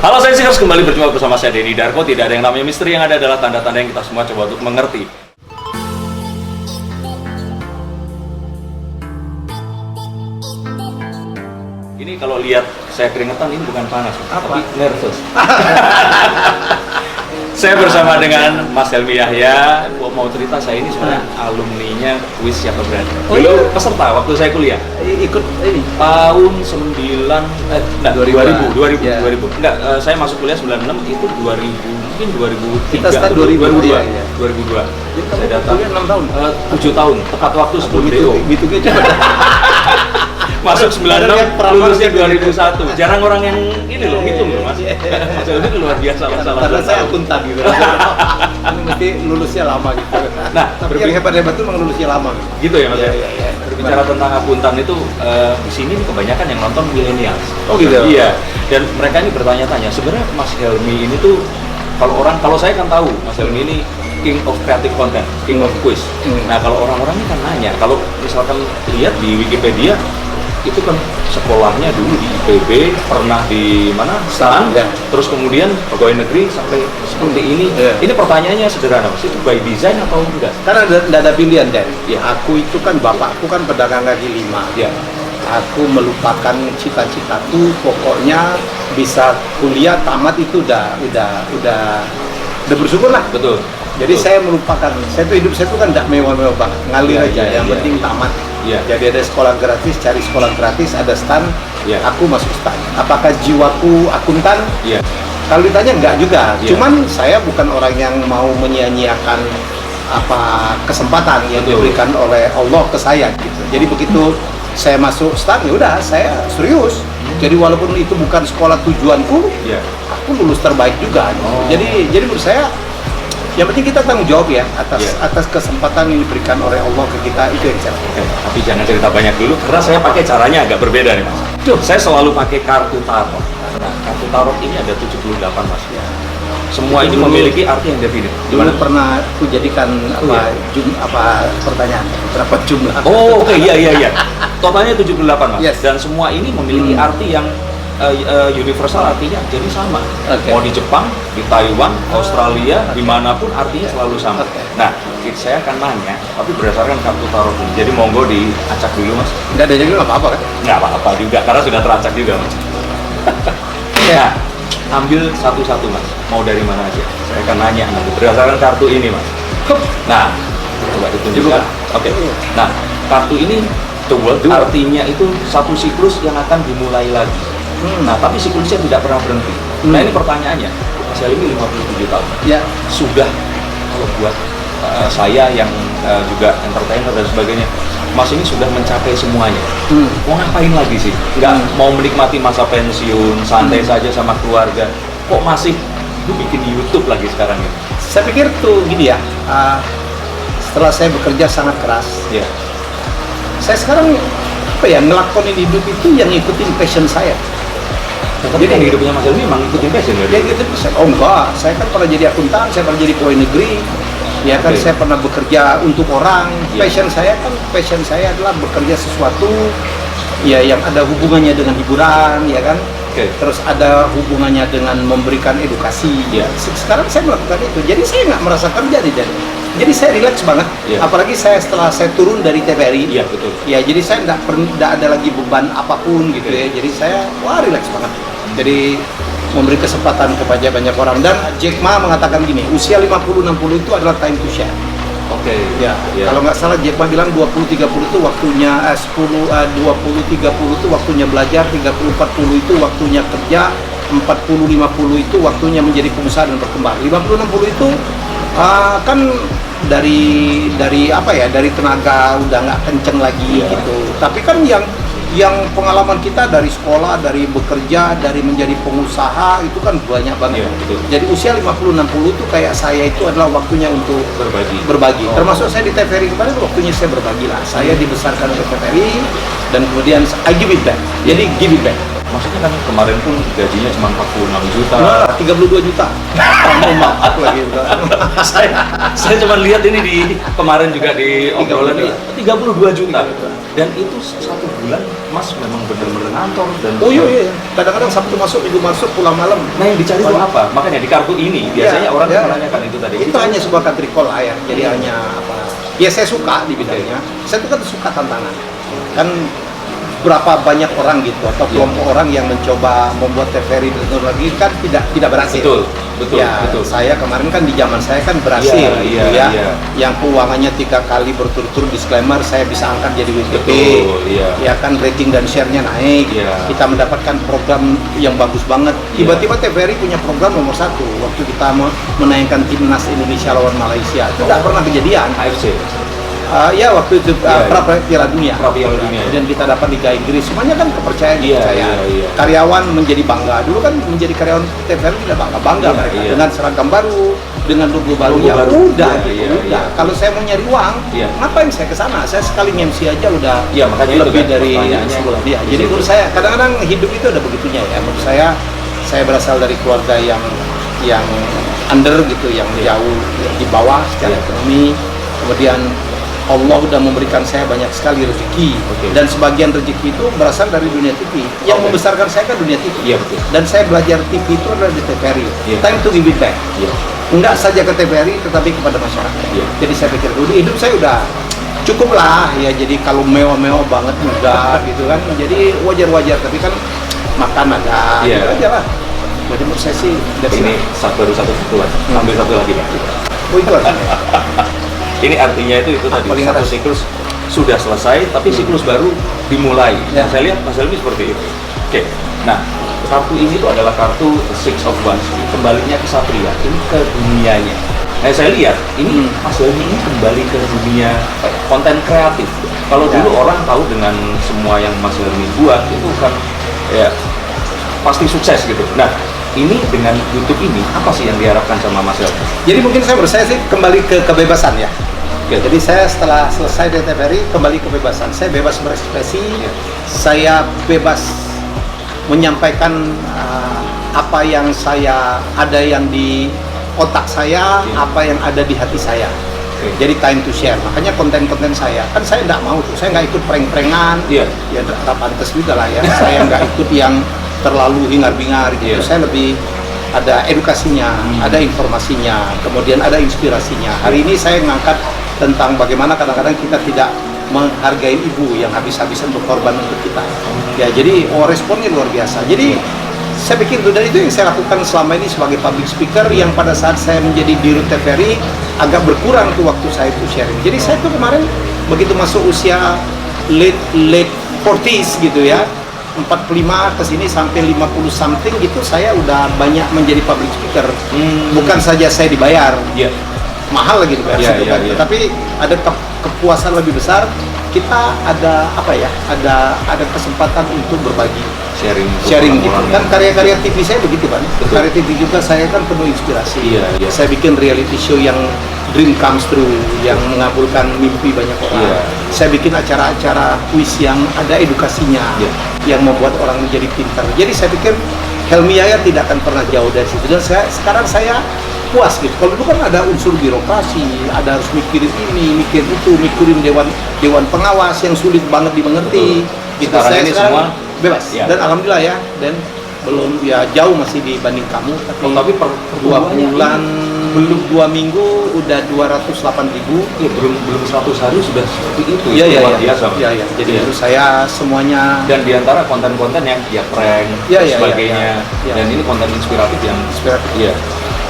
Halo saya Singers, kembali berjumpa bersama saya Denny Darko. Tidak ada yang namanya misteri, yang ada adalah tanda-tanda yang kita semua coba untuk mengerti. Ini kalau lihat saya keringetan, ini bukan panas, tapi nervous. Saya bersama dengan Mas Helmi Yahya. Mau cerita, saya ini sebenarnya alumninya kuis Siapa Berani. Dulu peserta waktu saya kuliah. Ikut ini Tahun 2000. Ya. Enggak, saya masuk kuliah 96, itu 2000, mungkin 2003. Kita start 2002. 2002. Jadi Saya datang 6 tahun. 7 tahun, tepat waktu sebelum DO. Gitu gitu. Masuk 96, lulusnya 2001. Jarang orang yang ini loh, ngitung loh Mas. Mas Helmi itu luar biasa masalah. Karena saya akuntan gitu. Ini mesti lulusnya lama gitu. Nah, tapi yang hebat-hebat itu memang lulusnya lama. Gitu ya Mas. Iya. Berbicara tentang akuntan itu, di sini kebanyakan yang nonton milenial. Oh gitu. Iya. Dan mereka ini bertanya-tanya, sebenarnya Mas Helmi ini tuh, kalau saya kan tahu Mas Helmi ini King of Creative Content, King of Quiz. Nah, kalau orang-orang ini kan nanya, kalau misalkan lihat di Wikipedia, itu kan sekolahnya dulu di IPB, pernah di mana? STAN, Ya. terus kemudian pegawai negeri sampai seperti ini. Ya. Ini pertanyaannya sederhana, Mas. Itu by design atau enggak? Karena ada pilihan, Dan. Ya. Aku itu kan bapakku kan pedagang kaki lima. Ya. Aku melupakan cita-citaku, pokoknya bisa kuliah tamat itu udah bersyukur lah. Betul. Jadi saya melupakan, hidup saya itu kan tidak mewah-mewah banget, ngalir aja, yang penting tamat. Iya. Jadi ada sekolah gratis, cari sekolah gratis, ada STAN, Iya. aku masuk STAN. Apakah jiwaku akuntan? Iya. Kalau ditanya enggak juga, Iya. cuman saya bukan orang yang mau menyia-nyiakan kesempatan yang Betul. diberikan oleh Allah ke saya gitu. Jadi begitu saya masuk STAN, ya udah saya serius. Jadi walaupun itu bukan sekolah tujuanku, Iya. aku lulus terbaik juga. Gitu. Oh. Jadi menurut saya, yang penting kita tanggung jawab ya Iya. atas kesempatan yang diberikan oleh Allah ke kita, itu yang saya lakukan. Oke, tapi jangan cerita banyak dulu, karena saya pakai caranya agak berbeda nih Mas. Saya selalu pakai kartu tarot. Nah, kartu tarot ini ada 78 Mas. Ya. Semua ini Dulu- memiliki arti yang definit. Dulu pernah aku jadikan pertanyaan berapa jumlah? Oh, oke, iya. Totalnya 78 Mas. Yes. Dan semua ini memiliki arti yang universal, artinya jadi sama. Oke. Mau di Jepang, di Taiwan, Australia, dimanapun artinya selalu sama. Oke. Nah, saya akan nanya, tapi berdasarkan kartu tarot ini. Jadi monggo diacak dulu Mas. Nggak ada jadi nggak apa-apa kan? Nggak apa-apa juga, karena sudah teracak juga Mas. Nah, ambil satu-satu Mas. Mau dari mana aja? Saya akan nanya nanti berdasarkan kartu ini Mas. Nah, coba ditunjukkan. Oke. Nah, kartu ini the world, artinya itu satu siklus yang akan dimulai lagi. Nah, tapi siklusnya tidak pernah berhenti. Nah, ini pertanyaannya. Mas Helmi 57 tahun. Ya. Sudah, kalau buat saya yang juga entertainer dan sebagainya, Mas ini sudah mencapai semuanya. Mau ngapain lagi sih? Nggak mau menikmati masa pensiun, santai saja sama keluarga. Kok masih bikin YouTube lagi sekarang ini? Saya pikir tuh gini ya, setelah saya bekerja sangat keras, Ya. saya sekarang ngelakonin hidup itu yang ngikutin passion saya. Tapi kan hidupnya Mas Helmi memang ikutin passion ya? Ya gitu, oh enggak, saya kan pernah jadi akuntan, saya pernah jadi pegawai negeri, ya kan. Oke. Saya pernah bekerja untuk orang. Ya. Passion saya adalah bekerja sesuatu ya yang ada hubungannya dengan hiburan, ya kan. Oke. Terus ada hubungannya dengan memberikan edukasi. Ya. Sekarang saya melakukan itu, jadi saya nggak merasa kerja nih, jadi saya rileks banget. Ya. Apalagi setelah saya turun dari TVRI. Iya, betul. Ya, jadi saya nggak ada lagi beban apapun gitu ya. Jadi saya rileks banget. Jadi memberi kesempatan kepada banyak orang. Dan Jack Ma mengatakan gini, usia 50-60 itu adalah time to share. Oke. Ya, kalau nggak salah Jack Ma bilang 20-30 itu waktunya 20-30 itu waktunya belajar, 30-40 itu waktunya kerja, 40-50 itu waktunya menjadi pengusaha dan berkembang. 50-60 itu kan dari tenaga udah nggak kenceng lagi gitu. Tapi kan yang pengalaman kita dari sekolah, dari bekerja, dari menjadi pengusaha itu kan banyak banget. Iya, betul. Jadi usia 50-60 itu kayak saya itu adalah waktunya untuk berbagi. Oh. Termasuk saya di TVRI kemarin waktunya saya berbagi lah. Saya dibesarkan oleh TVRI dan kemudian I give it back. Jadi give it back. maksudnya kan kemarin pun gajinya cuma 46 juta. Nah, 32 juta. Kamu maaf lagi. saya cuma lihat ini di kemarin juga di obrolan ini 32 juta. Dan itu satu bulan Mas memang benar-benar ngantor dan Oh iya. Kadang-kadang Sabtu masuk, Minggu masuk, pulang malam. Nah yang dicari itu apa? Makanya di kartu ini biasanya orang menanyakan itu tadi. Itu hanya sebuah country call lah ya. Jadi hanya apa? Ya saya suka di bidangnya. Saya tuh kan suka tantangan. Kan berapa banyak orang gitu atau kelompok orang yang mencoba membuat TVRI dan teknologi kan tidak berhasil. Betul. Saya kemarin kan di zaman saya kan berhasil Yang keuangannya 3 kali berturut-turut disclaimer saya bisa angkat jadi WTP. Ya kan rating dan share-nya naik. Kita mendapatkan program yang bagus banget. Tiba-tiba TVRI punya program nomor 1 waktu kita menayangkan timnas Indonesia lawan Malaysia. Itu tidak pernah kejadian. AFC. Ya waktu itu Piala Dunia. Dan kita dapat Liga Inggris. Semuanya kan kepercayaan. Karyawan menjadi bangga. Dulu kan menjadi karyawan TVRI tidak bangga mereka dengan seragam baru, dengan logo baru. Udah. Kalau saya mau nyari uang, ngapain saya ke sana? Saya sekali MC aja udah makanya lebih dari sebulan. Jadi menurut saya kadang-kadang hidup itu ada begitunya ya. Menurut saya berasal dari keluarga yang under gitu, yang jauh di bawah secara ekonomi. Kemudian Allah sudah memberikan saya banyak sekali rezeki dan sebagian rezeki itu berasal dari dunia TV. Yang membesarkan saya kan dunia TV. Dan saya belajar TV itu adalah di TVRI. Time to give it back. Enggak saja ke TVRI tetapi kepada masyarakat. Jadi saya pikir dulu hidup saya udah cukup lah ya. Jadi kalau mewah-mewah banget enggak gitu kan. Jadi wajar-wajar tapi kan makan ada gitu aja lah. Jadi menurut saya sih ini baru satu sentuhan. Ambil satu lagi Pak. Oh itu artinya. Ini artinya itu tadi satu siklus sudah selesai, tapi siklus baru dimulai. Saya lihat Mas Helmi seperti itu. Oke. Nah, kartu ini itu adalah kartu Six of Wands. Kembalinya ke Satria, ini ke dunianya. Nah, saya lihat ini Mas Helmi ini kembali ke dunia konten kreatif. Kalau dulu orang tahu dengan semua yang Mas Helmi buat itu kan ya pasti sukses gitu. Nah, ini dengan YouTube ini apa sih yang diharapkan sama Mas Helmi? Jadi mungkin saya sih kembali ke kebebasan ya. Jadi saya setelah selesai dari TVRI kembali ke kebebasan. Saya bebas berekspresi, saya bebas menyampaikan apa yang ada yang di otak saya, apa yang ada di hati saya. Jadi time to share. Makanya konten-konten saya kan saya nggak mau tuh, saya nggak ikut prank-prankan. Ya nggak pantas juga lah ya. Saya nggak ikut yang terlalu hingar-bingar gitu. Saya lebih ada edukasinya, ada informasinya, kemudian ada inspirasinya. Hari ini saya mengangkat tentang bagaimana kadang-kadang kita tidak menghargai ibu yang habis-habisan berkorban untuk kita. Ya, jadi responnya luar biasa. Jadi saya pikir itu, dan itu yang saya lakukan selama ini sebagai public speaker yang pada saat saya menjadi dirut TVRI agak berkurang tuh waktu saya itu sharing. Jadi saya tuh kemarin begitu masuk usia late 40s gitu ya, 45 ke sini sampai 50 something gitu, saya udah banyak menjadi public speaker. Bukan saja saya dibayar. Mahal lagi dibayar tapi ada kepuasan lebih besar. Kita ada ada kesempatan untuk berbagi, sharing gitu kan. Karya-karya TV saya begitu kan. Karya TV juga saya kan penuh inspirasi. Saya bikin reality show yang dream comes true, yang mengabulkan mimpi banyak orang. Saya bikin acara-acara quiz yang ada edukasinya, yang membuat orang menjadi pintar. Jadi saya pikir Helmi Yahya tidak akan pernah jauh dari situ. Dan sekarang saya puas gitu. Kalau dulu kan ada unsur birokrasi, ada harus mikirin ini, mikirin itu, mikirin dewan pengawas yang sulit banget dimengerti. Gitu. Saya ini semua bebas. Dan alhamdulillah ya, dan belum ya jauh masih dibanding kamu. Tapi per 2 bulan belum 2 minggu udah 208.000. Belum 100 hari sudah seperti itu. Luar biasa. Jadi menurut saya semuanya, dan diantara konten-konten yang prank sebagainya, dan ini konten inspiratif yang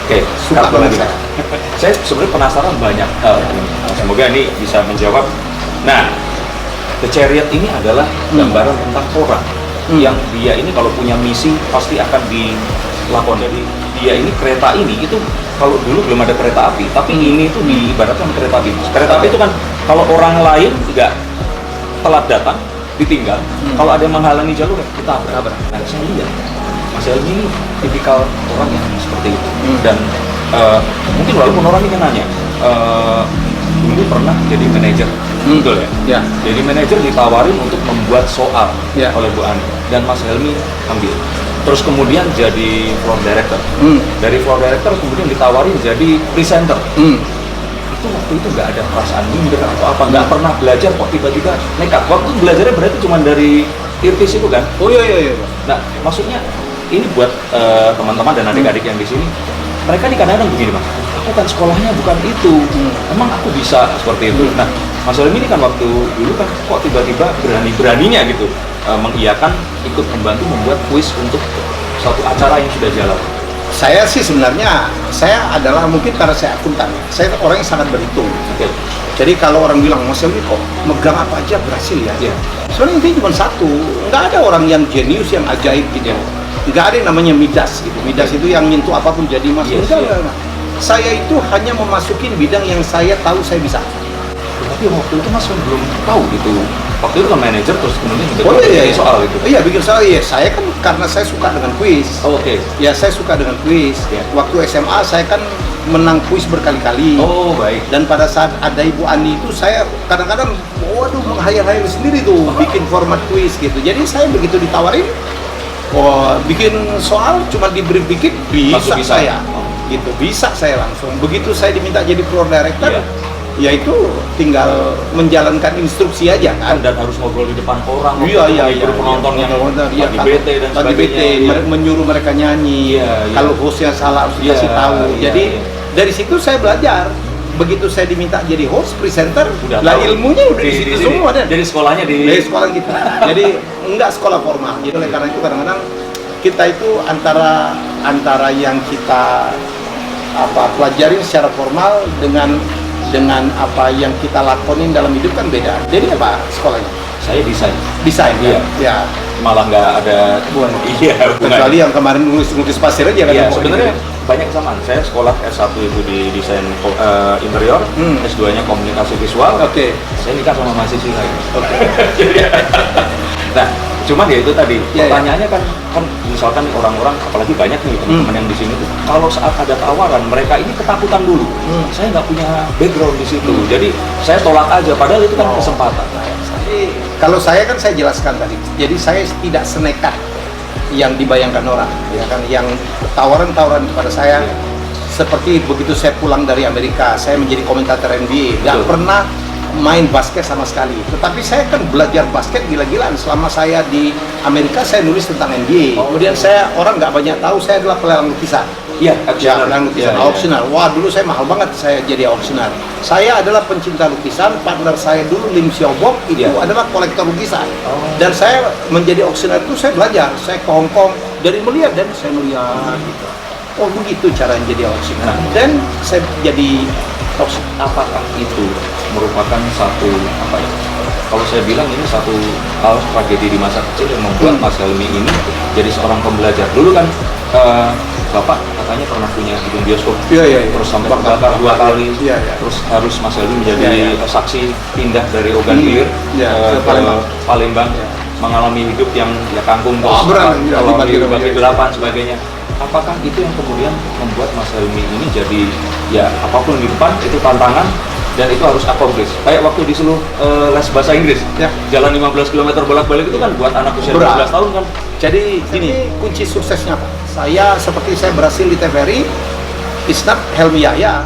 Oke, suka banget saya sebenarnya penasaran banyak hal. Semoga ini bisa menjawab. Nah, The Chariot ini adalah gambaran tentang orang yang dia ini kalau punya misi pasti akan dilakon. Jadi dia ini kereta ini itu kalau dulu belum ada kereta api, tapi ini itu diibaratkan kereta api. Kereta api itu kan kalau orang lain tidak telat datang, ditinggal. Kalau ada yang menghalangi jalur, kita tabrak. Nah, saya lihat Mas Helmi ini tipikal orang yang seperti itu. Dan mungkin walaupun orang ini nanya, dulu pernah jadi manajer, betul ya? Jadi manajer ditawarin untuk membuat soal oleh Bu Ani. dan Mas Helmi ambil. Terus kemudian jadi floor director. Dari floor director kemudian ditawarin jadi presenter. Itu waktu itu nggak ada perasaan minder atau apa, nggak pernah belajar kok tiba-tiba nekat. Waktu belajarnya berarti cuma dari Irtis itu kan? Oh iya. Nah, maksudnya ini buat teman-teman dan adik-adik yang di sini, mereka nih kadang-kadang begini Mas, aku kan sekolahnya bukan itu, emang aku bisa seperti itu. Nah, Mas Helmi ini kan waktu dulu kan kok tiba-tiba berani-beraninya gitu mengiyakan ikut membantu membuat kuis untuk suatu acara yang sudah jalan. Saya sih sebenarnya, saya adalah mungkin karena saya akuntan, saya orang yang sangat berhitung. Oke. Jadi kalau orang bilang, Mas Helmi kok megang apa aja berhasil ya? Iya. Sebenarnya intinya cuma satu, nggak ada orang yang jenius, yang ajaib gitu. Nggak ada yang namanya Midas gitu. Midas itu yang nyentuh apapun jadi Mas. Enggak. Saya itu hanya memasukin bidang yang saya tahu saya bisa. Tapi waktu itu Mas belum tahu gitu. Waktu itu kan manajer terus kemudian juga iya. soal itu. Iya, bikin soal ya. Saya kan karena saya suka dengan kuis. Oh, oke. Ya, saya suka dengan kuis. Ya. Waktu SMA saya kan menang kuis berkali-kali. Oh, baik. Dan pada saat ada Ibu Ani itu saya kadang-kadang waduh menghayal-hayal sendiri tuh bikin format kuis gitu. Jadi saya begitu ditawarin, bikin soal cuma diberi dikit bisa saya. Gitu, bisa saya langsung. Begitu saya diminta jadi floor director, ya itu tinggal menjalankan instruksi aja kan. Dan harus ngobrol di depan orang, iya, penonton yang lagi bete dan lagi sebagainya. menyuruh mereka nyanyi. Kalau hostnya salah harus dikasih tahu. Jadi dari situ saya belajar. Begitu saya diminta jadi host, presenter, lah ilmunya udah di situ semua dan dari sekolahnya dari sekolah kita. Jadi enggak sekolah formal. Jadi oleh karena itu kadang-kadang kita itu antara yang kita pelajarin secara formal dengan apa yang kita lakonin dalam hidup kan beda. Jadi apa sekolahnya? Saya Desain iya. Ya. Malah nggak ada hubungan. Iya, Kecuali yang kemarin nulis pasir aja kan. Iya, sebenarnya banyak kesamaan. Saya sekolah S1 itu di desain interior, S2-nya komunikasi visual. Oke. Saya nikah sama mahasiswi lagi. Oke. Nah, cuman ya itu tadi pertanyaannya kan misalkan orang-orang, apalagi banyak nih teman-teman yang di sini tuh, kalau saat ada tawaran mereka ini ketakutan dulu. Saya nggak punya background di situ, jadi saya tolak aja. Padahal itu kan kesempatan. Kalau saya kan saya jelaskan tadi. Jadi saya tidak senekat yang dibayangkan orang, ya kan? Yang tawaran-tawaran kepada saya seperti begitu saya pulang dari Amerika, saya menjadi komentator NBA, nggak pernah main basket sama sekali. Tetapi saya kan belajar basket gila-gilaan. Selama saya di Amerika saya nulis tentang NBA. Kemudian orang nggak banyak tahu saya adalah pelelang lukisan. Iya, pelelang lukisan, auctioneer. Wah, dulu saya mahal banget saya jadi auctioneer. Saya adalah pencinta lukisan. Partner saya dulu Lim Xiaobok itu adalah kolektor lukisan. Dan saya menjadi auctioneer itu saya belajar. Saya ke Hong Kong dari melihat dan saya melihat gitu. Oh begitu cara jadi auctioneer. Dan saya jadi apakah itu merupakan satu kalau saya bilang ini satu hal tragedi di masa kecil yang membuat Mas Helmi ini jadi seorang pembelajar. Dulu kan Bapak katanya pernah punya gedung bioskop, terus sampai terbakar 2 kali, terus harus Mas Helmi menjadi saksi pindah dari Ogan Ilir ke Palembang, mengalami hidup yang kangkung terus kalau dibagi 8 sebagainya. Apakah itu yang kemudian membuat Mas Helmi ini jadi apapun di depan itu tantangan dan itu harus accomplish. Kayak waktu disuruh les bahasa Inggris, jalan 15 km bolak-balik itu kan buat anak usia 12 tahun kan. Jadi gini, kunci suksesnya Pak. Seperti saya berhasil di TVRI, it's not Helmi Yahya,